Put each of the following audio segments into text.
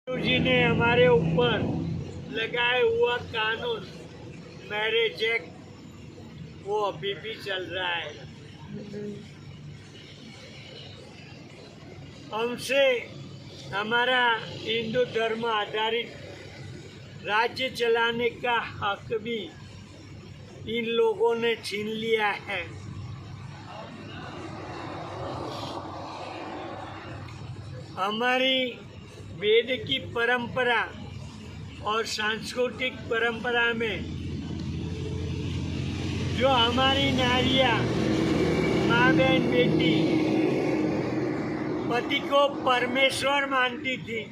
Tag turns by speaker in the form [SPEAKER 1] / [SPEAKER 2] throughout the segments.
[SPEAKER 1] जी ने हमारे ऊपर लगाए हुआ कानून मैरिज एक्ट वो अभी भी चल रहा है। हमसे हमारा हिंदू धर्म आधारित राज्य चलाने का हक भी इन लोगों ने छीन लिया है। हमारी वेद की परंपरा और सांस्कृतिक परंपरा में जो हमारी नारियां माँ बहन बेटी पति को परमेश्वर मानती थी,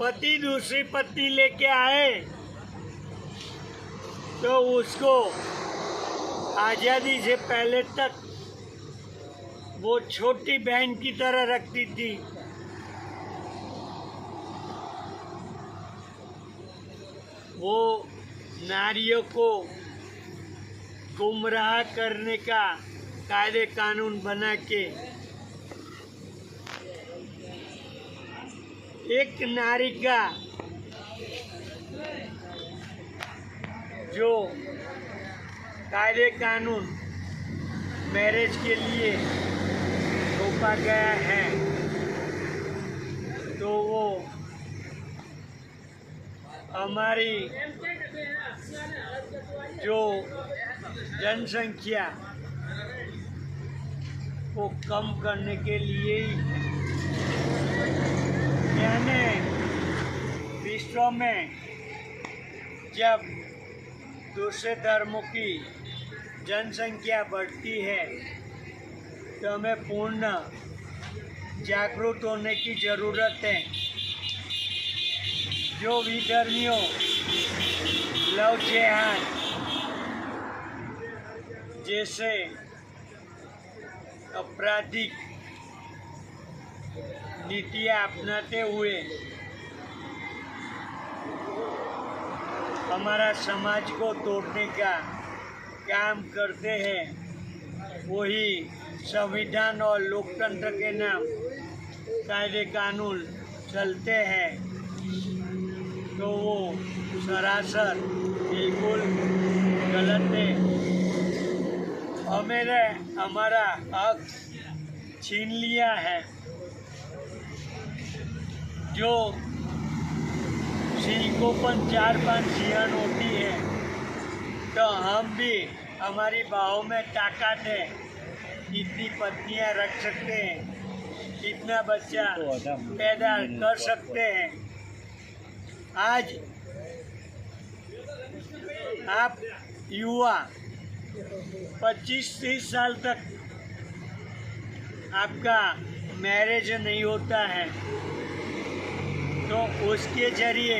[SPEAKER 1] पति दूसरी पत्नी लेके आए तो उसको आज़ादी से पहले तक वो छोटी बहन की तरह रखती थी। वो नारियों को गुमराह करने का कायदे कानून बना के एक नारी का जो कायदे कानून मैरिज के लिए थोपा गया है, तो वो हमारी जो जनसंख्या को कम करने के लिए ही यानी विश्व में जब दूसरे धर्मों की जनसंख्या बढ़ती है तो हमें पूर्ण जागरूक होने की ज़रूरत है। जो विधर्मियों लव जिहाद जैसे आपराधिक नीतियाँ अपनाते हुए हमारा समाज को तोड़ने का काम करते हैं, वही संविधान और लोकतंत्र के नाम कायदे कानून चलते हैं, तो वो सरासर बिल्कुल गलत है। हमारा हक छीन लिया है। जो सिंह पर 4-5 सिंहन होती है तो हम भी हमारी बाहों में ताकत है, इतनी पत्नियां रख सकते हैं, इतना बच्चा पैदा कर सकते हैं। आज आप युवा 25-30 साल तक आपका मैरिज नहीं होता है तो उसके जरिए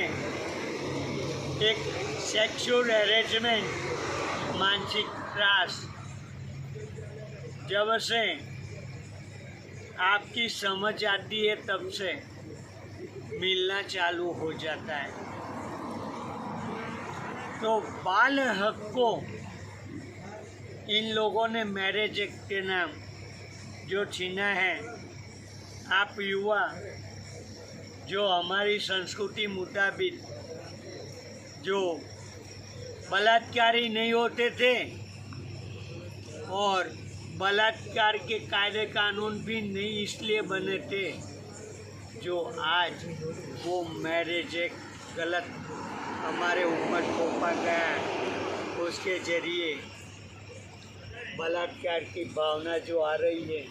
[SPEAKER 1] एक सेक्सुअल हैरेसमेंट मानसिक त्रास जब से आपकी समझ आती है तब से मिलना चालू हो जाता है। तो बाल हक को इन लोगों ने मैरिज एक्ट के नाम जो छीना है। आप युवा जो हमारी संस्कृति मुताबिक जो बलात्कारी नहीं होते थे और बलात्कार के कायदे कानून भी नहीं इसलिए बने थे जो आज वो मैरिज एक्ट गलत हमारे ऊपर थोपा गया है, उसके जरिए बलात्कार की भावना जो आ रही है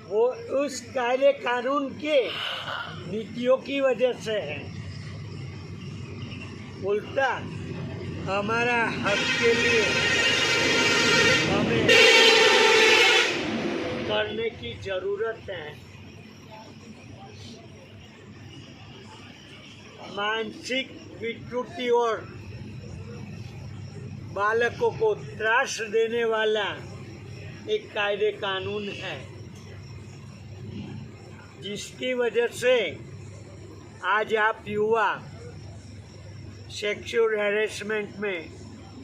[SPEAKER 1] वो उस कायदे कानून के नीतियों की वजह से है। उल्टा हमारा हक के लिए हमें करने की ज़रूरत है। मानसिक विकृति और बालकों को त्रास देने वाला एक कायदे कानून है, जिसकी वजह से आज आप युवा सेक्सुअल हैरेसमेंट में,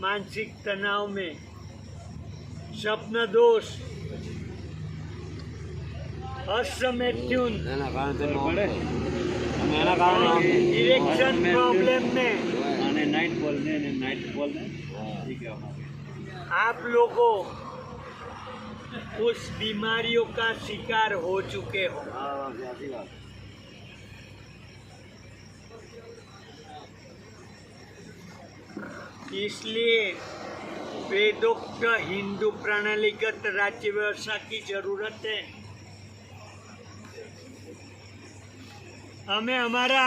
[SPEAKER 1] मानसिक तनाव में, स्वप्न दोष હર્ષ મેથ્યુન
[SPEAKER 2] એના કારણે તમે પડે અને એના કારણે
[SPEAKER 1] इरेक्शन प्रॉब्लम में
[SPEAKER 3] અને નાઇટ બોલ ને ठीक है हमारे
[SPEAKER 1] आप लोगों उस बीमारियों का शिकार हो चुके हो।
[SPEAKER 2] હા સાચી વાત
[SPEAKER 1] इसलिए वेदोक्त हिंदू प्रणालीगत राज्य व्यवस्था की जरूरत है। हमें हमारा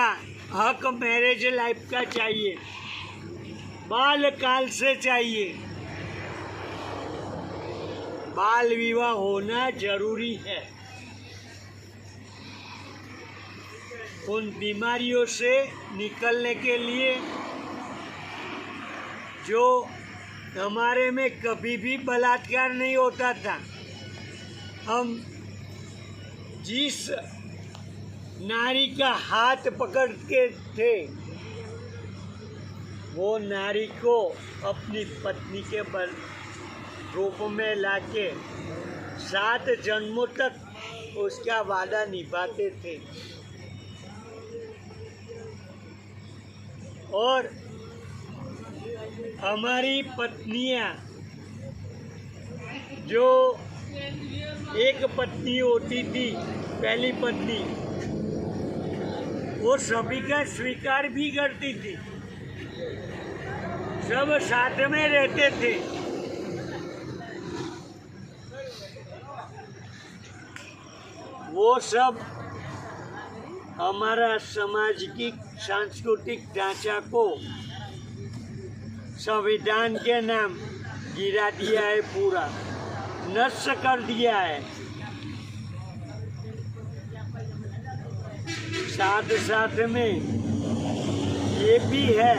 [SPEAKER 1] हक मैरिज लाइफ का चाहिए, बाल काल से चाहिए। बाल विवाह होना जरूरी है। उन बीमारियों से निकलने के लिए जो हमारे में कभी भी बलात्कार नहीं होता था, हम जिस नारी का हाथ पकड़ के थे वो नारी को अपनी पत्नी के बल रूप में लाके 7 जन्मों तक उसका वादा निभाते थे। और हमारी पत्नियां जो एक पत्नी होती थी, पहली पत्नी, वो सभी का स्वीकार भी करती थी, सब साथ में रहते थे। वो सब हमारा सामाजिक सांस्कृतिक ढांचा को संविधान के नाम गिरा दिया है, पूरा नष्ट कर दिया है। साथ साथ में ये भी है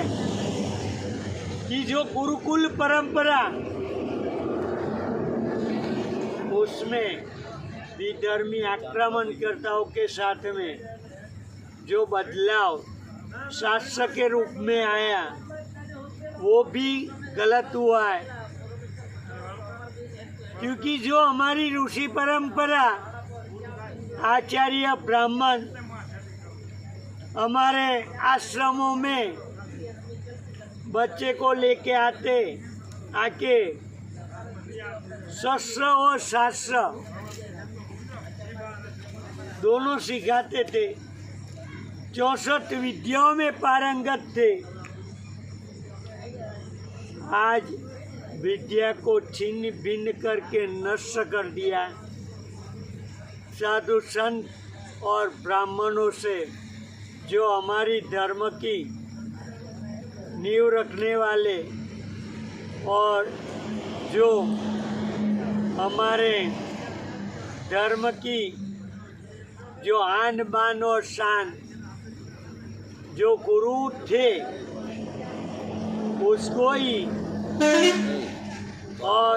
[SPEAKER 1] कि जो गुरुकुल परंपरा, उसमें विधर्मी आक्रमणकर्ताओं के साथ में जो बदलाव शासक के रूप में आया वो भी गलत हुआ है। क्योंकि जो हमारी ऋषि परंपरा, आचार्य ब्राह्मण हमारे आश्रमों में बच्चे को लेके आके शस्त्र और शास्त्र दोनों सिखाते थे, 64 विद्याओं में पारंगत थे। आज विद्या को छिन्न भिन्न करके नष्ट कर दिया। साधु संत और ब्राह्मणों से जो हमारी धर्म की नींव रखने वाले और जो हमारे धर्म की जो आन बान और शान जो गुरु थे, उसको ही और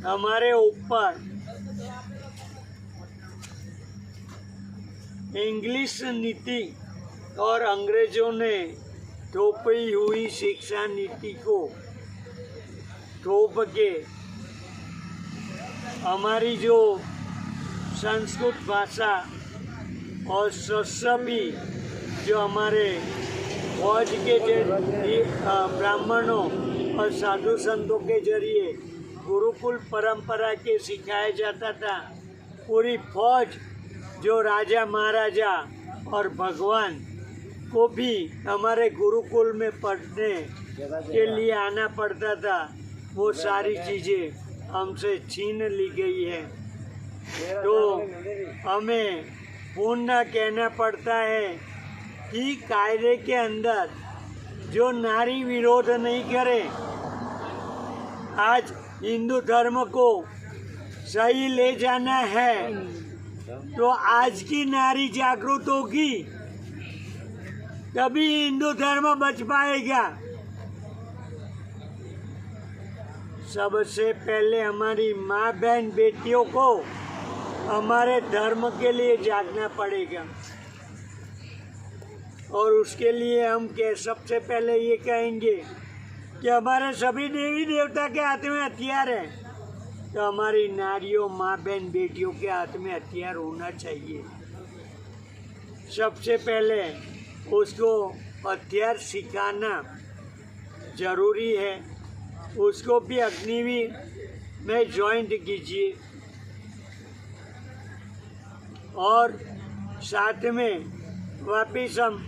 [SPEAKER 1] हमारे ऊपर इंग्लिश नीति और अंग्रेजों ने थोपी हुई शिक्षा नीति को थोप के हमारी जो संस्कृत भाषा और शस्त्र भी जो हमारे फौज के जरिए ब्राह्मणों और साधु संतों के जरिए गुरुकुल परंपरा के सिखाया जाता था, पूरी फौज जो राजा महाराजा और भगवान को भी हमारे गुरुकुल में पढ़ने के लिए आना पड़ता था, वो सारी चीज़ें हमसे छीन ली गई है। तो हमें पुनः कहना पड़ता है कि कायदे के अंदर जो नारी विरोध नहीं करे, आज हिंदू धर्म को सही ले जाना है तो आज की नारी जागरूक होगी तभी हिंदू धर्म बच पाएगा। सबसे पहले हमारी माँ बहन बेटियों को हमारे धर्म के लिए जागना पड़ेगा और उसके लिए हम सबसे पहले ये कहेंगे कि हमारे सभी देवी देवता के हाथ में हथियार है, तो हमारी नारियों, माँ बहन, बेटियों के हाथ में हथियार होना चाहिए। सबसे पहले उसको हथियार सिखाना जरूरी है। उसको भी अग्निवीर में ज्वाइंट कीजिए और साथ में वापिस हम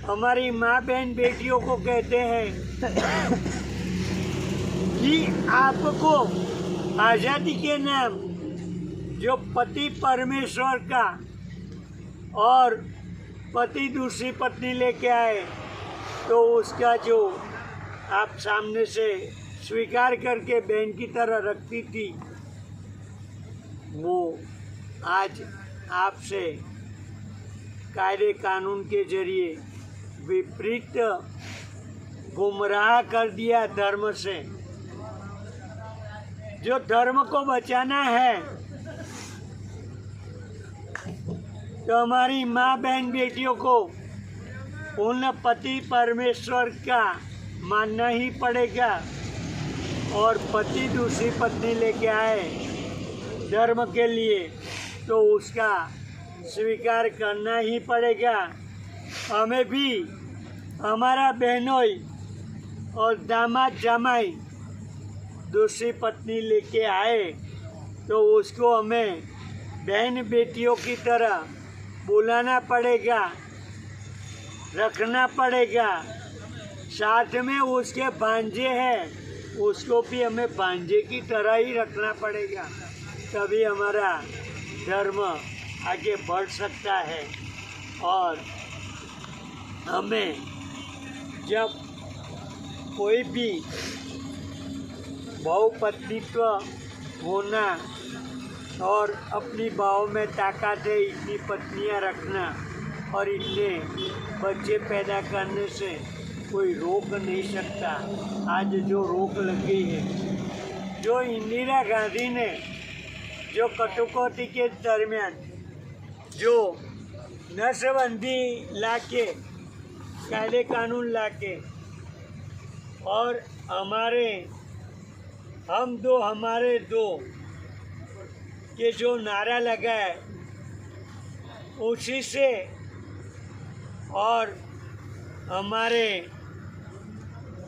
[SPEAKER 1] हमारी माँ बहन बेटियों को कहते हैं कि आपको आज़ादी के नाम जो पति परमेश्वर का और पति दूसरी पत्नी लेके आए तो उसका जो आप सामने से स्वीकार करके बहन की तरह रखती थी, वो आज आपसे कायदे कानून के जरिए विपरीत गुमराह कर दिया धर्म से। जो धर्म को बचाना है तो हमारी माँ बहन बेटियों को उन पति परमेश्वर का मानना ही पड़ेगा और पति दूसरी पत्नी लेके आए धर्म के लिए तो उसका स्वीकार करना ही पड़ेगा। हमें भी हमारा बहनोई और दामाद जमाई दूसरी पत्नी लेके आए तो उसको हमें बहन बेटियों की तरह बुलाना पड़ेगा, रखना पड़ेगा। साथ में उसके भांजे हैं, उसको भी हमें भांजे की तरह ही रखना पड़ेगा, तभी हमारा धर्म आगे बढ़ सकता है। और हमें जब कोई भी बहुपत्नीत्व होना और अपनी बाहों में ताकत है इतनी पत्नियां रखना और इतने बच्चे पैदा करने से कोई रोक नहीं सकता। आज जो रोक लगी है, जो इंदिरा गांधी ने जो कटौती के दरमियान जो नसबंदी लाके कायदे कानून लाके और हम दो हमारे दो के जो नारा लगा है उसी से और हमारे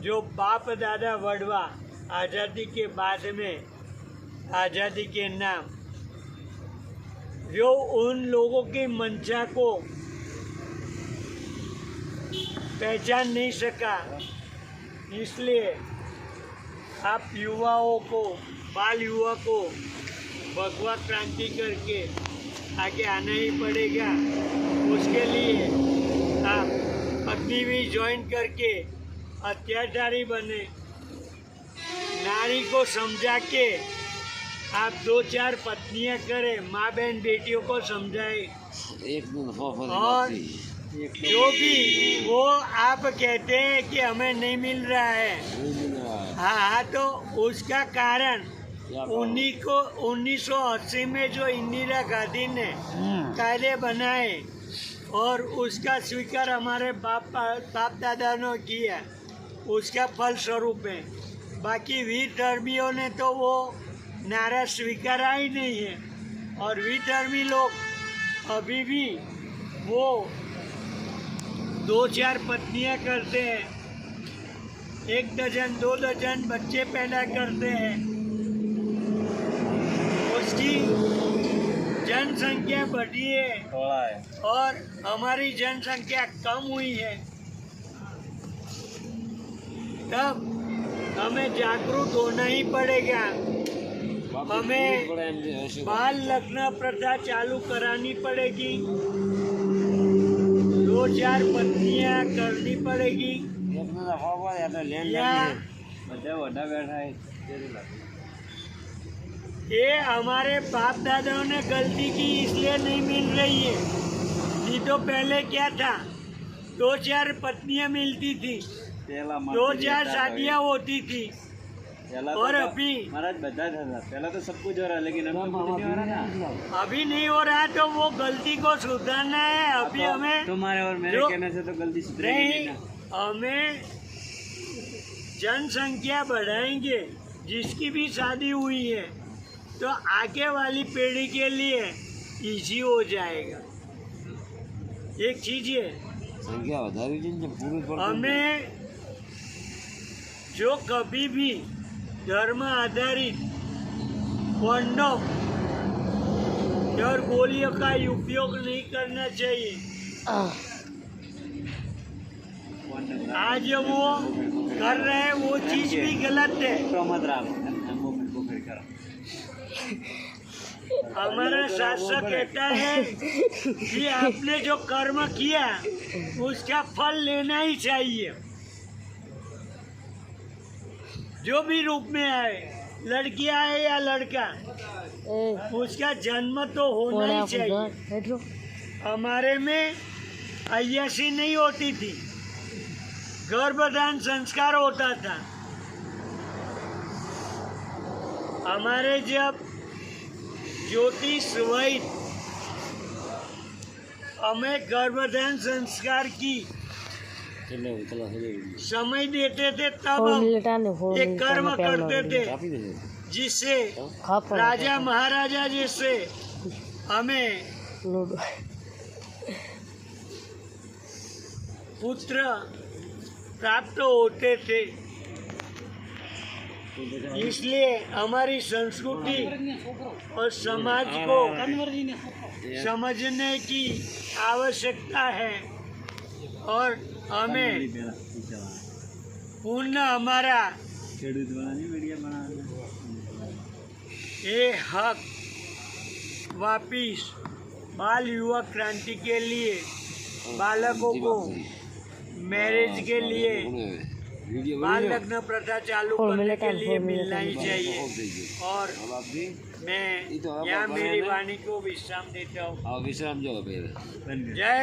[SPEAKER 1] जो बाप दादा वड़वा आज़ादी के बाद में आज़ादी के नाम जो उन लोगों की मंशा को पहचान नहीं सका, इसलिए आप युवाओं को, बाल युवा को भगवा क्रांति करके आगे आना ही पड़ेगा। उसके लिए आप अग्निवीर ज्वाइन करके अत्याचारी बने, नारी को समझा के आप 2-4 पत्नियां करें, माँ बहन बेटियों को समझाए और जो भी वो आप कहते हैं कि हमें नहीं मिल रहा है, हाँ तो उसका कारण 1980 में जो इंदिरा गांधी ने कायदे बनाए और उसका स्वीकार हमारे बाप दादा ने किया, उसका फल स्वरूप है। बाकी वीर धर्मियों ने तो वो नारा स्वीकारा ही नहीं है और वीर धर्मी लोग अभी भी वो 2-4 पत्नियां करते हैं, 1 दर्जन 2 दर्जन बच्चे पैदा करते हैं। उसकी जनसंख्या बढ़ी है और हमारी जनसंख्या कम हुई है। तब हमें जागरूक होना ही पड़ेगा। हमें बाल लग्न प्रथा चालू करानी पड़ेगी, 2-4 पत्नियां करनी पड़ेगी या ये हमारे बाप दादाओं ने गलती की इसलिए नहीं मिल रही है। नहीं तो पहले क्या था, 2-4 पत्नियां मिलती थी, 2-4 शादियां होती थी और अभी
[SPEAKER 3] पहला तो सब कुछ हो रहा है लेकिन अभी नहीं हो रहा ना।
[SPEAKER 1] अभी नहीं हो रहा तो वो गलती को सुधारना है। अभी हमें
[SPEAKER 3] तुम्हारे और मेरे कहने से तो गलती सुधरेगी
[SPEAKER 1] नहीं, हमें जनसंख्या बढ़ाएंगे। जिसकी भी शादी हुई है तो आगे वाली पीढ़ी के लिए इजी हो जाएगा। एक चीज है,
[SPEAKER 2] संख्या વધારી છે ને પૂરી પડતી
[SPEAKER 1] हमें जो कभी भी धर्म आधारित कंडोम और गोलियों का उपयोग नहीं करना चाहिए। आज वो कर रहे हैं वो चीज भी गलत है।
[SPEAKER 3] तो मत राखो मोबाइल करो।
[SPEAKER 1] हमारा शास्त्र कहता है कि आपने जो कर्म किया उसका फल लेना ही चाहिए, जो भी रूप में आए, लड़की आए या लड़का, उसका जन्म तो होना ही चाहिए। हमारे में अय्याशी नहीं होती थी, गर्भधान संस्कार होता था। हमारे जब ज्योतिष वैद हमें गर्भधान संस्कार की
[SPEAKER 2] ચલો ચલો
[SPEAKER 1] समय देते थे तब हम एक कर्म करते थे
[SPEAKER 2] કાપી દેજો
[SPEAKER 1] जिससे राजा महाराजा जैसे हमें पुत्र प्राप्त होते थे। इसलिए हमारी संस्कृति और समाज को समझने की आवश्यकता है और हमें पूर्ण हमारा
[SPEAKER 3] ખેડૂત વાળાની વીડિયો બનાવે
[SPEAKER 1] ये हक वापिस बाल युवा क्रांति के लिए बालकों को मैरिज के लिए
[SPEAKER 2] વિડિયો
[SPEAKER 1] बाल लग्न प्रथा चालू करने के लिए मिलना ही चाहिए। और
[SPEAKER 2] अब आप भी
[SPEAKER 1] मैं यहाँ मेरी वाणी को विश्राम देता हूँ।
[SPEAKER 2] વિશ્રામ જો હવે
[SPEAKER 1] जय